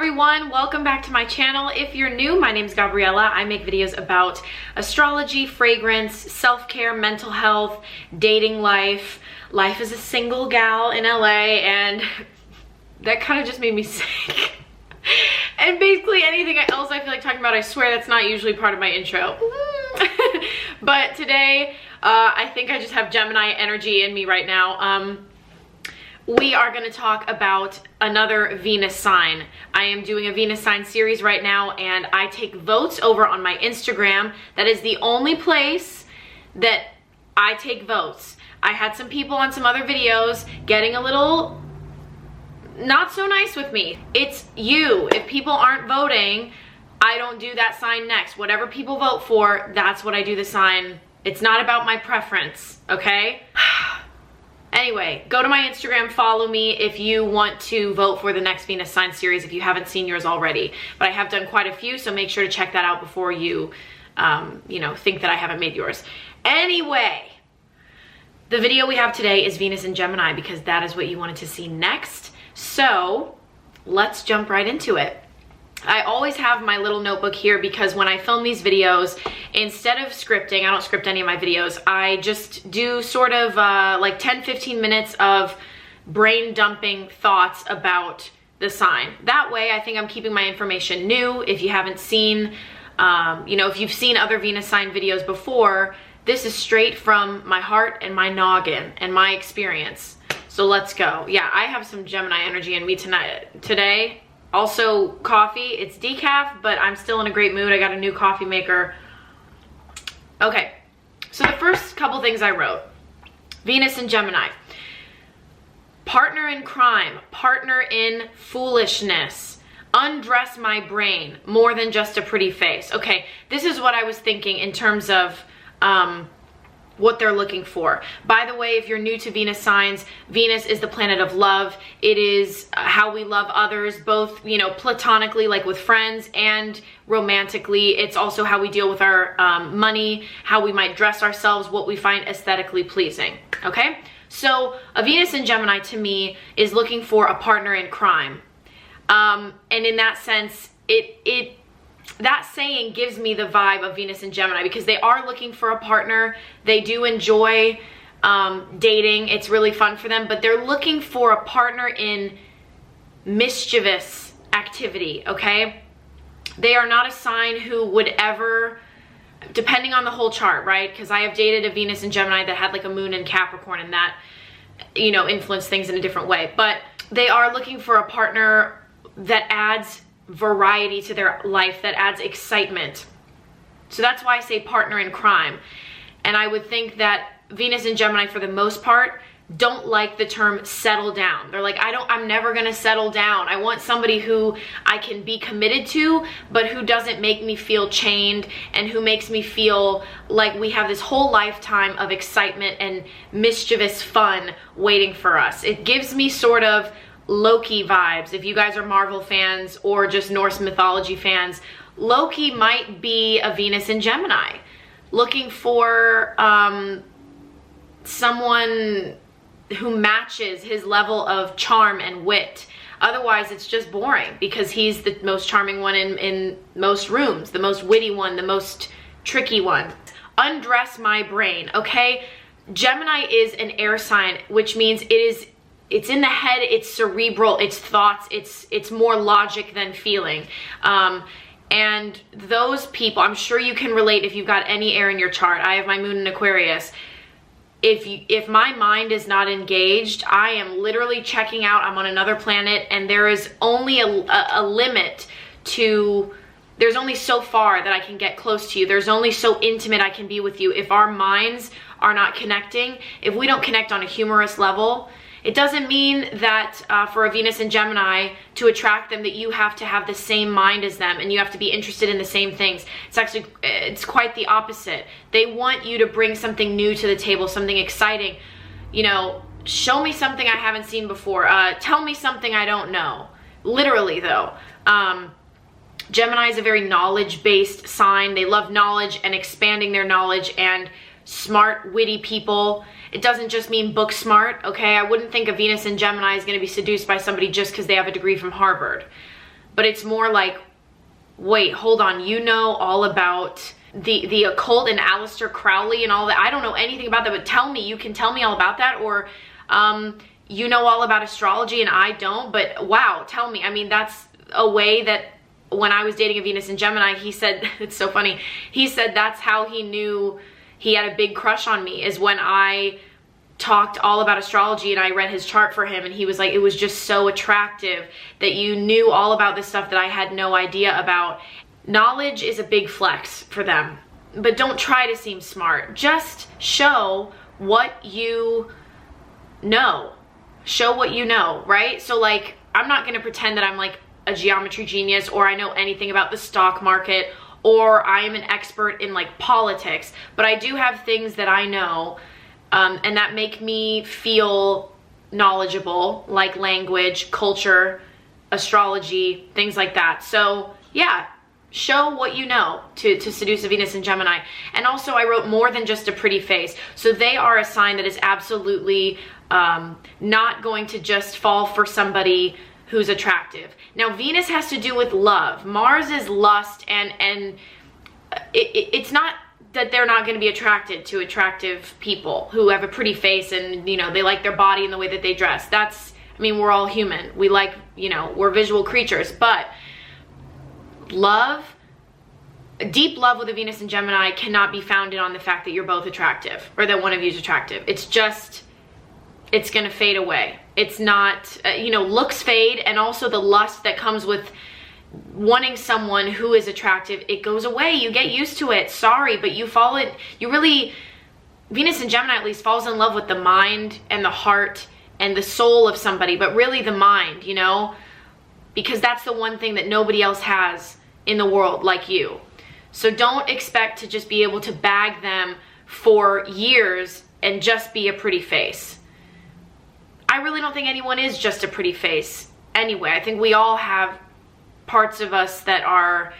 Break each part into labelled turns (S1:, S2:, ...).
S1: everyone, welcome back to my channel. If you're new, my name's Gabriela. I make videos about astrology, fragrance, self-care, mental health, dating life as a single gal in LA, and that kind of just made me sick. And basically anything else I feel like talking about, I swear that's not usually part of my intro. But today, I think I just have Gemini energy in me right now. We are going to talk about another Venus sign. I am doing a Venus sign series right now, and I take votes over on my Instagram. That is the only place that I take votes. I had some people on some other videos getting a little not so nice with me. It's you. If people aren't voting, I don't do that sign next. Whatever people vote for, that's what I do the sign. It's not about my preference, okay? Anyway, go to my Instagram, follow me if you want to vote for the next Venus sign series if you haven't seen yours already. But I have done quite a few, so make sure to check that out before you, think that I haven't made yours. Anyway, the video we have today is Venus in Gemini because that is what you wanted to see next. So let's jump right into it. I always have my little notebook here because when I film these videos, instead of scripting, I don't script any of my videos, I just do sort of like 10-15 minutes of brain dumping thoughts about the sign. That way, I think I'm keeping my information new. If you haven't seen, if you've seen other Venus sign videos before, this is straight from my heart and my noggin and my experience. So let's go. Yeah, I have some Gemini energy in me today. Also coffee, it's decaf, but I'm still in a great mood. I got a new coffee maker. Okay, so the first couple things I wrote. Venus in Gemini. Partner in crime, partner in foolishness, undress my brain, more than just a pretty face. Okay, this is what I was thinking in terms of what they're looking for. By the way, if you're new to Venus signs, Venus is the planet of love. It is how we love others, both, platonically, like with friends, and romantically. It's also how we deal with our money, how we might dress ourselves, what we find aesthetically pleasing, okay? So a Venus in Gemini to me is looking for a partner in crime. And in that sense, that saying gives me the vibe of Venus and Gemini because they are looking for a partner. They do enjoy dating. It's really fun for them, but they're looking for a partner in mischievous activity, okay? They are not a sign who would ever, depending on the whole chart, right? Because I have dated a Venus and Gemini that had like a moon in Capricorn, and that, influenced things in a different way. But they are looking for a partner that adds variety to their life, that adds excitement. So that's why I say partner in crime. And I would think that Venus and Gemini, for the most part, don't like the term settle down. They're like, I'm never gonna settle down. I want somebody who I can be committed to, but who doesn't make me feel chained, and who makes me feel like we have this whole lifetime of excitement and mischievous fun waiting for us. It gives me sort of Loki vibes. If you guys are Marvel fans or just Norse mythology fans, Loki might be a Venus in Gemini, looking for someone who matches his level of charm and wit. Otherwise, it's just boring because he's the most charming one in most rooms, the most witty one, the most tricky one. Undress my brain, okay? Gemini is an air sign, which means it's in the head, it's cerebral, it's thoughts, it's more logic than feeling. And those people, I'm sure you can relate if you've got any air in your chart. I have my moon in Aquarius. If my mind is not engaged, I am literally checking out. I'm on another planet, and there is only a limit to, there's only so far that I can get close to you. There's only so intimate I can be with you. If our minds are not connecting, if we don't connect on a humorous level, it doesn't mean that for a Venus in Gemini, to attract them, that you have to have the same mind as them and you have to be interested in the same things. It's quite the opposite. They want you to bring something new to the table, something exciting. Show me something I haven't seen before. Tell me something I don't know. Literally though. Gemini is a very knowledge-based sign. They love knowledge and expanding their knowledge, and smart, witty people. It doesn't just mean book smart, okay? I wouldn't think a Venus in Gemini is going to be seduced by somebody just because they have a degree from Harvard. but it's more like, wait, hold on, you know all about the occult and Aleister Crowley and all that. I don't know anything about that, but tell me, you can tell me all about that. Or you know all about astrology and I don't, but wow, tell me. I mean, that's a way that when I was dating a Venus in Gemini, he said, it's so funny, he said that's how he knew he had a big crush on me, is when I talked all about astrology and I read his chart for him, and he was like, it was just so attractive that you knew all about this stuff that I had no idea about. Knowledge is a big flex for them, but don't try to seem smart. Just show what you know. Show what you know, right? So like, I'm not gonna pretend that I'm like a geometry genius, or I know anything about the stock market, or I am an expert in like politics, but I do have things that I know and that make me feel knowledgeable, like language, culture, astrology, things like that. So yeah, show what you know to seduce a Venus in Gemini. And also, I wrote more than just a pretty face. So they are a sign that is absolutely not going to just fall for somebody who's attractive. Now, Venus has to do with love. Mars is lust, and it's not that they're not going to be attracted to attractive people who have a pretty face and, you know, they like their body and the way that they dress. That's, I mean, we're all human. We like, you know, we're visual creatures, but love, deep love with a Venus in Gemini cannot be founded on the fact that you're both attractive or that one of you is attractive. It's just, it's going to fade away. It's not, you know, looks fade, and also the lust that comes with wanting someone who is attractive, it goes away. You get used to it. Sorry, but you fall in, you really, Venus in Gemini at least falls in love with the mind and the heart and the soul of somebody, but really the mind, you know, because that's the one thing that nobody else has in the world like you. So don't expect to just be able to bag them for years and just be a pretty face. I really don't think anyone is just a pretty face anyway. I think we all have parts of us that are,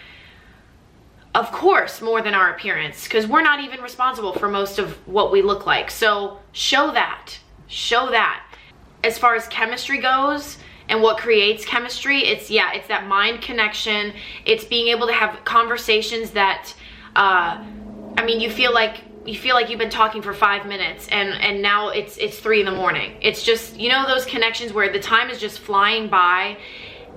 S1: of course, more than our appearance, because we're not even responsible for most of what we look like. So show that. Show that. As far as chemistry goes and what creates chemistry, it's, yeah, it's that mind connection. It's being able to have conversations that, I mean, you feel like you've been talking for 5 minutes and now it's 3 in the morning. It's just, you know, those connections where the time is just flying by.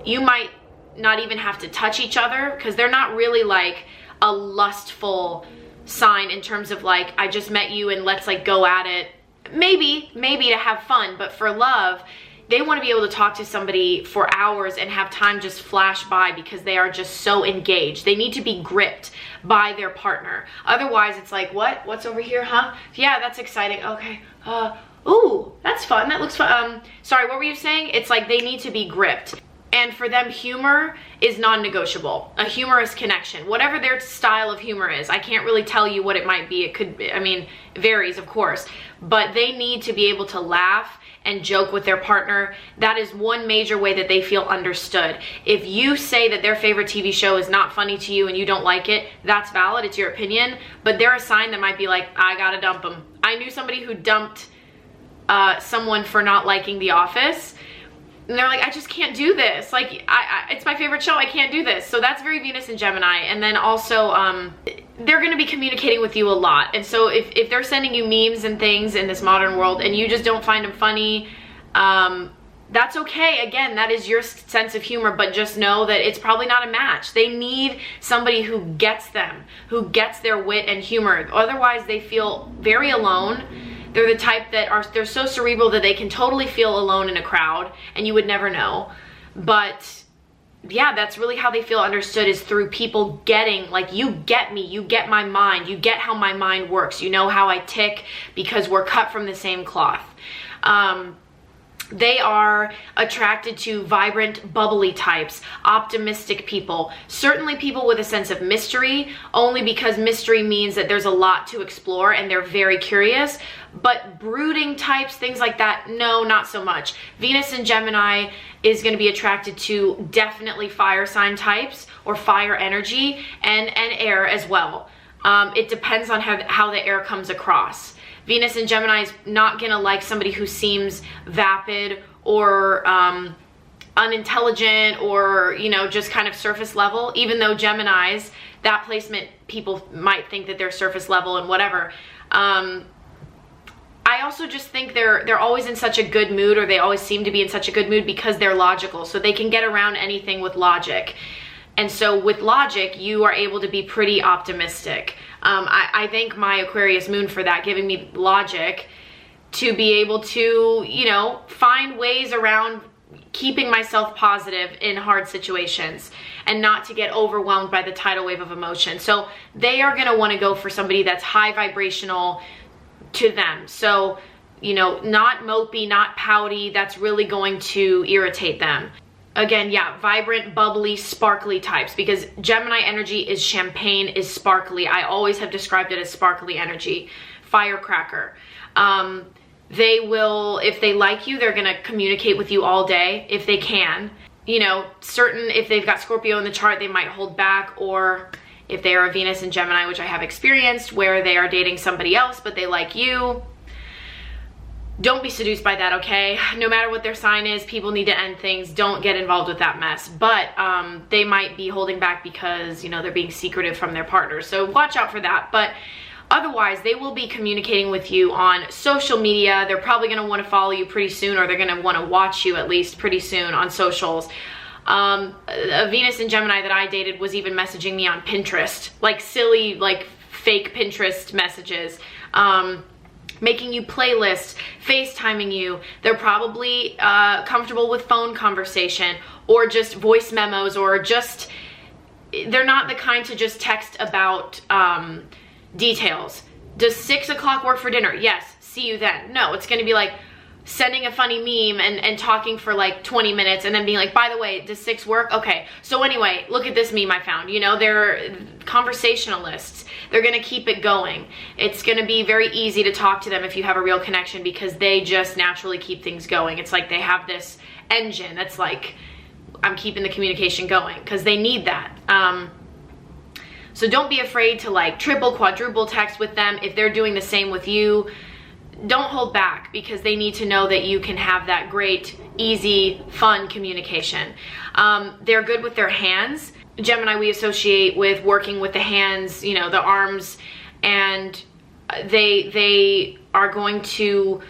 S1: You might not even have to touch each other, because they're not really like a lustful sign in terms of like, I just met you and let's like go at it. Maybe to have fun, but for love, they want to be able to talk to somebody for hours and have time just flash by, because they are just so engaged. They need to be gripped by their partner. Otherwise, it's like, what? What's over here, huh? Yeah, that's exciting. Okay. Ooh, that's fun. That looks fun. Sorry, what were you saying? It's like they need to be gripped. And for them, humor is non-negotiable. A humorous connection. Whatever their style of humor is. I can't really tell you what it might be. It could be, I mean, it varies, of course. But they need to be able to laugh and joke with their partner. That is one major way that they feel understood. If you say that their favorite TV show is not funny to you and you don't like it, that's valid. It's your opinion. But they're a sign that might be like, I gotta dump them. I knew somebody who dumped someone for not liking The Office. And they're like, I just can't do this. Like, it's my favorite show. I can't do this. So that's very Venus and Gemini. And then also, they're going to be communicating with you a lot. And so if they're sending you memes and things in this modern world and you just don't find them funny, that's okay. Again, that is your sense of humor, but just know that it's probably not a match. They need somebody who gets them, who gets their wit and humor. Otherwise, they feel very alone. They're the type that are, they're so cerebral that they can totally feel alone in a crowd and you would never know. But yeah, that's really how they feel understood, is through people getting, like, you get me, you get my mind, you get how my mind works, you know how I tick, because we're cut from the same cloth. They are attracted to vibrant, bubbly types, optimistic people, certainly people with a sense of mystery, only because mystery means that there's a lot to explore and they're very curious. But brooding types, things like that, no, not so much. Venus in Gemini is going to be attracted to definitely fire sign types or fire energy, and air as well. It depends on how the air comes across. Venus in Gemini is not gonna like somebody who seems vapid or unintelligent or, you know, just kind of surface level, even though Geminis, that placement, people might think that they're surface level and whatever. I also just think they're always in such a good mood, or they always seem to be in such a good mood because they're logical. So they can get around anything with logic. And so with logic, you are able to be pretty optimistic. I thank my Aquarius moon for that, giving me logic to be able to, you know, find ways around keeping myself positive in hard situations and not to get overwhelmed by the tidal wave of emotion. So they are going to want to go for somebody that's high vibrational to them. So, you know, not mopey, not pouty. That's really going to irritate them. Again, yeah, vibrant, bubbly, sparkly types, because Gemini energy is champagne, is sparkly. I always have described it as sparkly energy, firecracker. They will, if they like you, they're gonna communicate with you all day if they can. You know, if they've got Scorpio in the chart, they might hold back, or if they are a Venus in Gemini, which I have experienced, where they are dating somebody else, but they like you. Don't be seduced by that, okay? No matter what their sign is, people need to end things. Don't get involved with that mess. But they might be holding back because, you know, they're being secretive from their partner. So watch out for that. But otherwise, they will be communicating with you on social media. They're probably going to want to follow you pretty soon, or they're going to want to watch you at least pretty soon on socials. A Venus in Gemini that I dated was even messaging me on Pinterest. Like silly, like fake Pinterest messages. Making you playlists, FaceTiming you. They're probably comfortable with phone conversation or just voice memos, or just, they're not the kind to just text about details. Does 6 o'clock work for dinner? Yes, see you then. No, it's gonna be like sending a funny meme and talking for like 20 minutes and then being like, by the way, does 6 work? Okay, so anyway, look at this meme I found. You know, they're conversationalists. They're gonna keep it going. It's gonna be very easy to talk to them if you have a real connection, because they just naturally keep things going. It's like they have this engine that's like, I'm keeping the communication going, because they need that. So don't be afraid to like triple, quadruple text with them. If they're doing the same with you, don't hold back, because they need to know that you can have that great, easy, fun communication. They're good with their hands. Gemini we associate with working with the hands, you know, the arms, and they are going to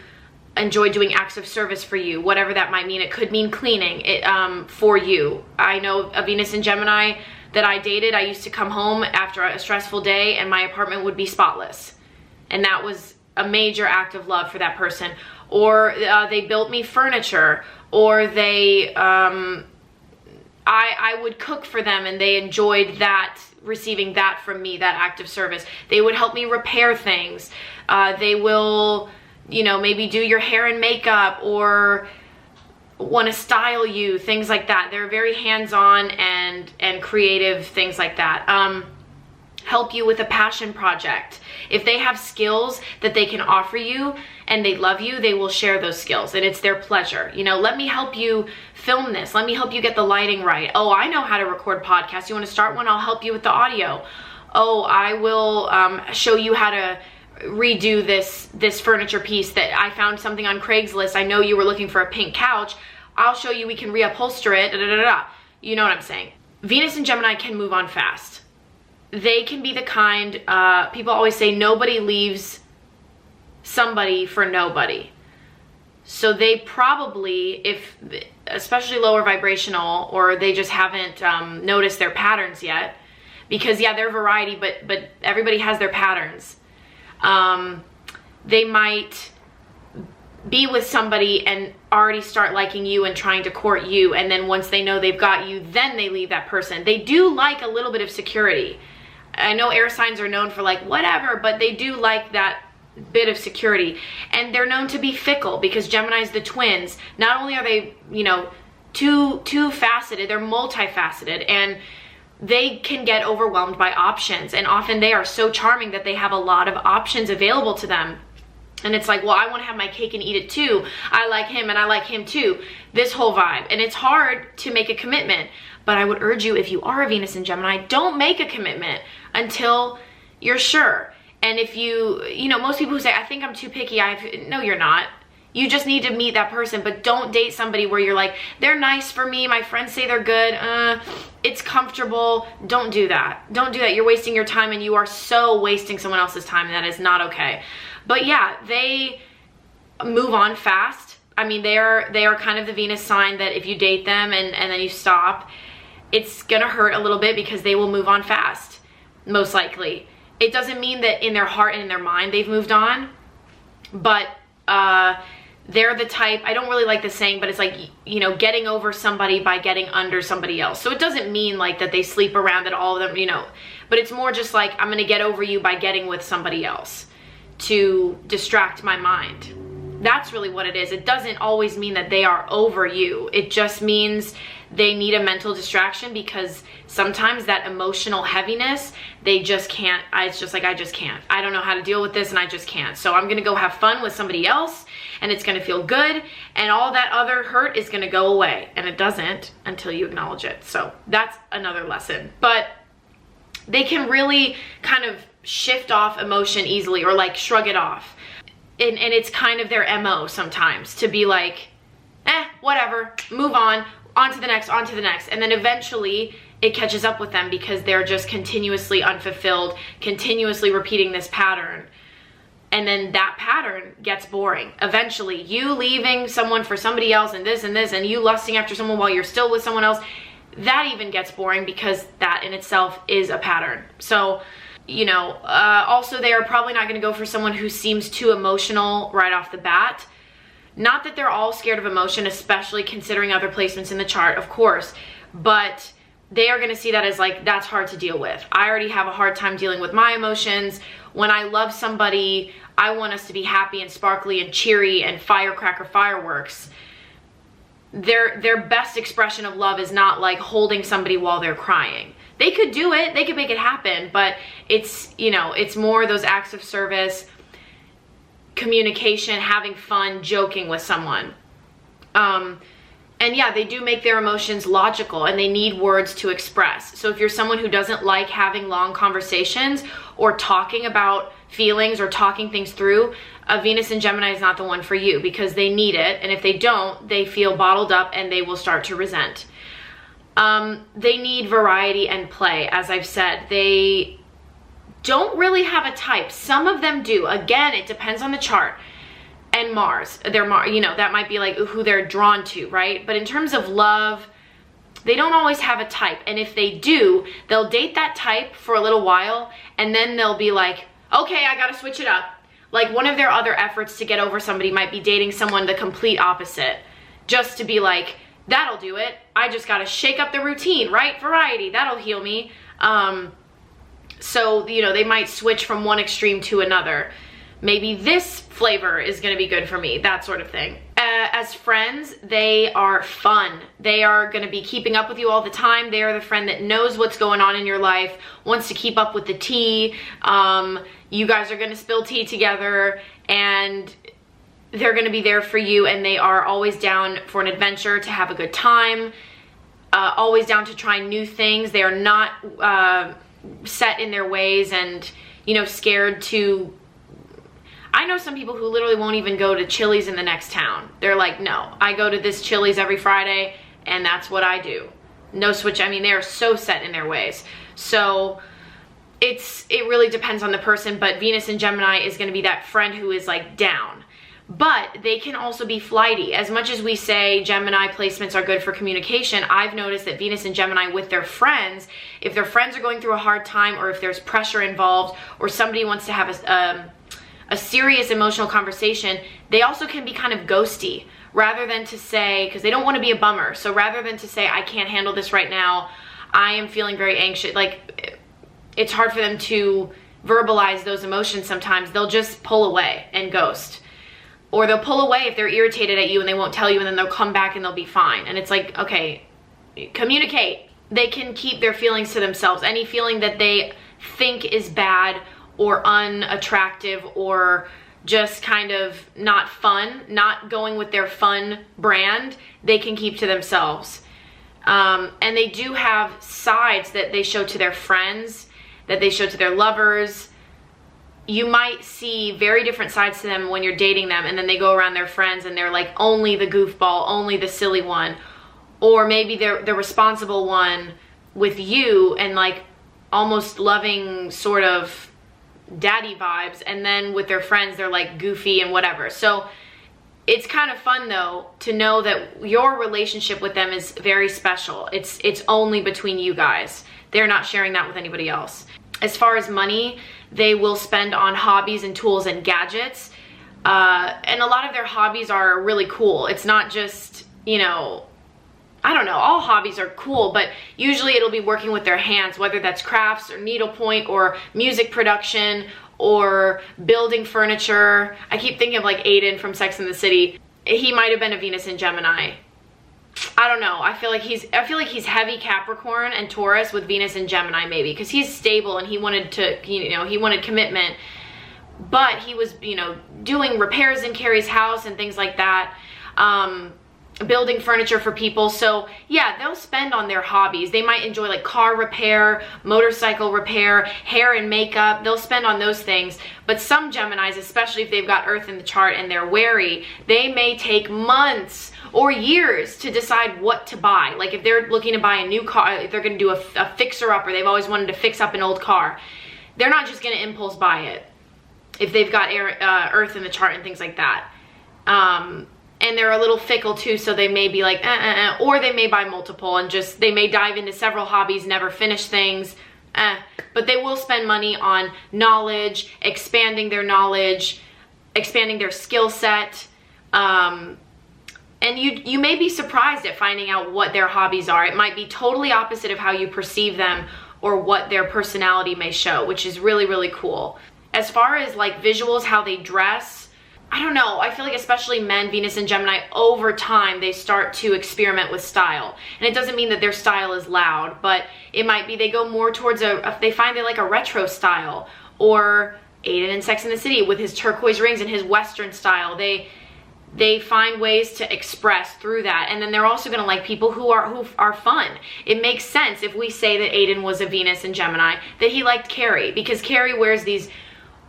S1: enjoy doing acts of service for you, whatever that might mean. It could mean cleaning it for you. I know a Venus in Gemini that I dated. I used to come home after a stressful day and my apartment would be spotless, and that was a major act of love for that person. Or they built me furniture, or they I would cook for them and they enjoyed that, receiving that from me, that act of service. They would help me repair things. They will, you know, maybe do your hair and makeup, or want to style you, things like that. They're very hands-on and creative, things like that. Help you with a passion project. If they have skills that they can offer you and they love you, they will share those skills, and it's their pleasure. You know, let me help you film this. Let me help you get the lighting right. Oh, I know how to record podcasts. You want to start one? I'll help you with the audio. Oh, I will show you how to redo this furniture piece that I found something on Craigslist. I know you were looking for a pink couch. I'll show you, we can reupholster it. Da, da, da, da. You know what I'm saying. Venus and Gemini can move on fast. They can be the kind, people always say nobody leaves somebody for nobody. So they probably, if especially lower vibrational, or they just haven't noticed their patterns yet, because yeah, they're variety, but everybody has their patterns. They might be with somebody and already start liking you and trying to court you, and then once they know they've got you, then they leave that person. They do like a little bit of security. I know air signs are known for like whatever, but they do like that bit of security. And they're known to be fickle, because Gemini's the twins. Not only are they, you know, two faceted, they're multifaceted, and they can get overwhelmed by options. And often they are so charming that they have a lot of options available to them. And it's like, well, I want to have my cake and eat it too. I like him and I like him too. This whole vibe. And it's hard to make a commitment. But I would urge you, if you are a Venus in Gemini, don't make a commitment until you're sure. And if you know, most people who say, I think I'm too picky, no, you're not. You just need to meet that person, but don't date somebody where you're like, they're nice for me, my friends say they're good, it's comfortable. Don't do that. Don't do that. You're wasting your time, and you are so wasting someone else's time, and that is not okay. But yeah, they move on fast. I mean, they are kind of the Venus sign that if you date them and then you stop, it's gonna hurt a little bit because they will move on fast, most likely. It doesn't mean that in their heart and in their mind they've moved on, but they're the type, I don't really like the saying, but it's like, you know, getting over somebody by getting under somebody else. So it doesn't mean like that they sleep around at all of them, you know, but it's more just like, I'm gonna get over you by getting with somebody else to distract my mind. That's really what it is. It doesn't always mean that they are over you. It just means they need a mental distraction, because sometimes that emotional heaviness, they just can't, it's just like, I just can't. I don't know how to deal with this, and I just can't. So I'm gonna go have fun with somebody else, and it's gonna feel good, and all that other hurt is gonna go away. And it doesn't until you acknowledge it. So that's another lesson. But they can really kind of shift off emotion easily, or like shrug it off. And it's kind of their MO sometimes to be like, whatever, move on to the next, on to the next. And then eventually it catches up with them because they're just continuously unfulfilled, continuously repeating this pattern. And then that pattern gets boring. Eventually, you leaving someone for somebody else, and this, and you lusting after someone while you're still with someone else, that even gets boring, because that in itself is a pattern. So, you know, also they are probably not going to go for someone who seems too emotional right off the bat. Not that they're all scared of emotion, especially considering other placements in the chart, of course, but they are going to see that as like, that's hard to deal with. I already have a hard time dealing with my emotions. When I love somebody, I want us to be happy and sparkly and cheery and firecracker fireworks. Their best expression of love is not like holding somebody while they're crying. They could do it, they could make it happen, but it's, you know, it's more those acts of service, communication, having fun, joking with someone. And yeah, they do make their emotions logical, and they need words to express. So if you're someone who doesn't like having long conversations or talking about feelings or talking things through, Venus in Gemini is not the one for you, because they need it. And if they don't, they feel bottled up and they will start to resent. They need variety and play. As I've said, they don't really have a type. Some of them do. Again, it depends on the chart and Mars. You know, that might be like who they're drawn to, right? But in terms of love, they don't always have a type. And if they do, they'll date that type for a little while, and then they'll be like, okay, I gotta switch it up. Like, one of their other efforts to get over somebody might be dating someone the complete opposite, just to be like, that'll do it. I just gotta shake up the routine, right? Variety, that'll heal me. So, you know, they might switch from one extreme to another. Maybe this flavor is gonna be good for me, that sort of thing. As friends, they are fun. They are gonna be keeping up with you all the time. They are the friend that knows what's going on in your life, wants to keep up with the tea. You guys are gonna spill tea together, and they're gonna be there for you, and they are always down for an adventure, to have a good time, always down to try new things. They are not set in their ways and, you know, scared to... I know some people who literally won't even go to Chili's in the next town. They're like, no, I go to this Chili's every Friday, and that's what I do. No switch. I mean, they are so set in their ways. So it really depends on the person, but Venus in Gemini is going to be that friend who is like down. But they can also be flighty. As much as we say Gemini placements are good for communication, I've noticed that Venus and Gemini with their friends, if their friends are going through a hard time, or if there's pressure involved, or somebody wants to have a serious emotional conversation, they also can be kind of ghosty, rather than to say, because they don't want to be a bummer, so rather than to say, I can't handle this right now, I am feeling very anxious, like, it's hard for them to verbalize those emotions sometimes, they'll just pull away and ghost. Or they'll pull away if they're irritated at you and they won't tell you, and then they'll come back and they'll be fine. And it's like, okay, communicate. They can keep their feelings to themselves. Any feeling that they think is bad or unattractive or just kind of not fun, not going with their fun brand, they can keep to themselves. And they do have sides that they show to their friends, that they show to their lovers. you might see very different sides to them when you're dating them, and then they go around their friends and they're like only the goofball, only the silly one, or maybe they're the responsible one with you and like almost loving sort of daddy vibes, and then with their friends they're like goofy and whatever. So it's kind of fun though to know that your relationship with them is very special. It's only between you guys. They're not sharing that with anybody else. As far as money, they will spend on hobbies and tools and gadgets. And a lot of their hobbies are really cool. It's not just, you know, I don't know, all hobbies are cool, but usually it'll be working with their hands, whether that's crafts or needlepoint or music production or building furniture. I keep thinking of like Aiden from Sex and the City. He might have been a Venus in Gemini. I don't know. I feel like he's heavy Capricorn and Taurus with Venus and Gemini maybe, because he's stable and he wanted to, you know, he wanted commitment, but he was, you know, doing repairs in Carrie's house and things like that, building furniture for people. So yeah, they'll spend on their hobbies. They might enjoy like car repair, motorcycle repair, hair and makeup. They'll spend on those things. But some Geminis, especially if they've got Earth in the chart and they're wary, they may take months or years to decide what to buy. Like if they're looking to buy a new car, if they're going to do a fixer-upper, they've always wanted to fix up an old car, they're not just going to impulse buy it if they've got Earth in the chart and things like that. And they're a little fickle too, so they may be like, or they may buy multiple and just, they may dive into several hobbies, never finish things, but they will spend money on knowledge, expanding their knowledge, expanding their skill set, and you may be surprised at finding out what their hobbies are. It might be totally opposite of how you perceive them or what their personality may show, which is really, really cool. As far as like visuals, how they dress, I don't know. I feel like especially men, Venus and Gemini, over time, they start to experiment with style. And it doesn't mean that their style is loud, but it might be they go more towards they find they like a retro style, or Aiden in Sex and the City with his turquoise rings and his Western style. They find ways to express through that. And then they're also going to like people who are fun. It makes sense if we say that Aiden was a Venus and Gemini, that he liked Carrie, because Carrie wears these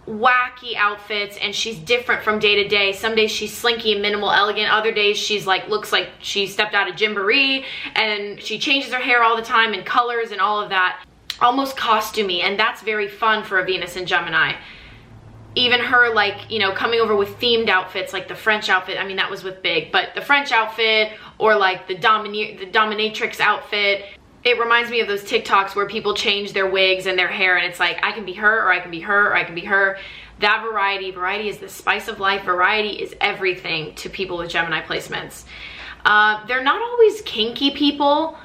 S1: wacky outfits and she's different from day to day. Some days she's slinky and minimal elegant, other days she's like, looks like she stepped out of Gymboree, and she changes her hair all the time and colors and all of that, almost costumey, and that's very fun for a Venus and Gemini. Even her, like, you know, coming over with themed outfits, like the French outfit. I mean, that was with Big, but the French outfit, or like the dominatrix outfit. It reminds me of those TikToks where people change their wigs and their hair, and it's like, I can be her, or I can be her, or I can be her. That variety is the spice of life. Variety is everything to people with Gemini placements. They're not always kinky people.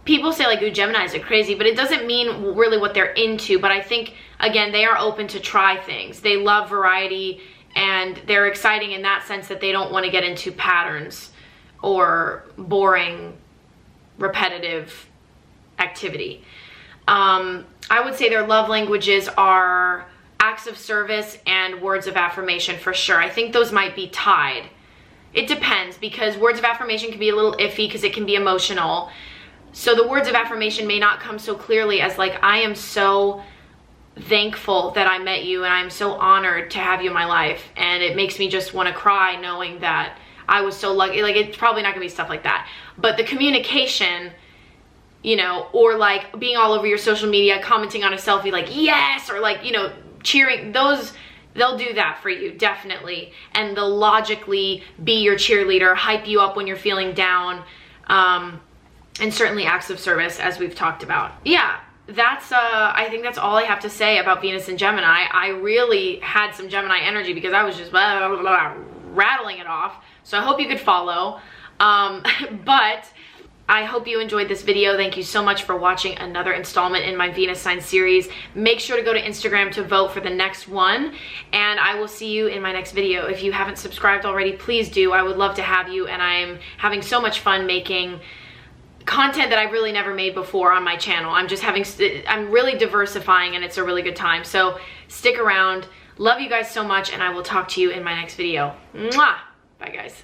S1: People say like, ooh, Geminis are crazy, but it doesn't mean really what they're into. But I think, again, they are open to try things. They love variety, and they're exciting in that sense that they don't want to get into patterns or boring, repetitive activity. I would say their love languages are acts of service and words of affirmation for sure. I think those might be tied. It depends, because words of affirmation can be a little iffy because it can be emotional. So the words of affirmation may not come so clearly as like, I am so thankful that I met you, and I'm so honored to have you in my life, and it makes me just want to cry knowing that I was so lucky. Like, it's probably not gonna be stuff like that, but the communication, you know, or like being all over your social media, commenting on a selfie like, yes, or like, you know, cheering, those, they'll do that for you, definitely. And they'll logically be your cheerleader, hype you up when you're feeling down, and certainly acts of service, as we've talked about. Yeah, that's, I think that's all I have to say about Venus and Gemini. I really had some Gemini energy because I was just blah, blah, blah, rattling it off. So I hope you could follow. But I hope you enjoyed this video. Thank you so much for watching another installment in my Venus sign series. Make sure to go to Instagram to vote for the next one, and I will see you in my next video. If you haven't subscribed already, please do. I would love to have you, and I'm having so much fun making content that I've really never made before on my channel. I'm really diversifying, and it's a really good time. So stick around. Love you guys so much, and I will talk to you in my next video. Mwah! Bye, guys.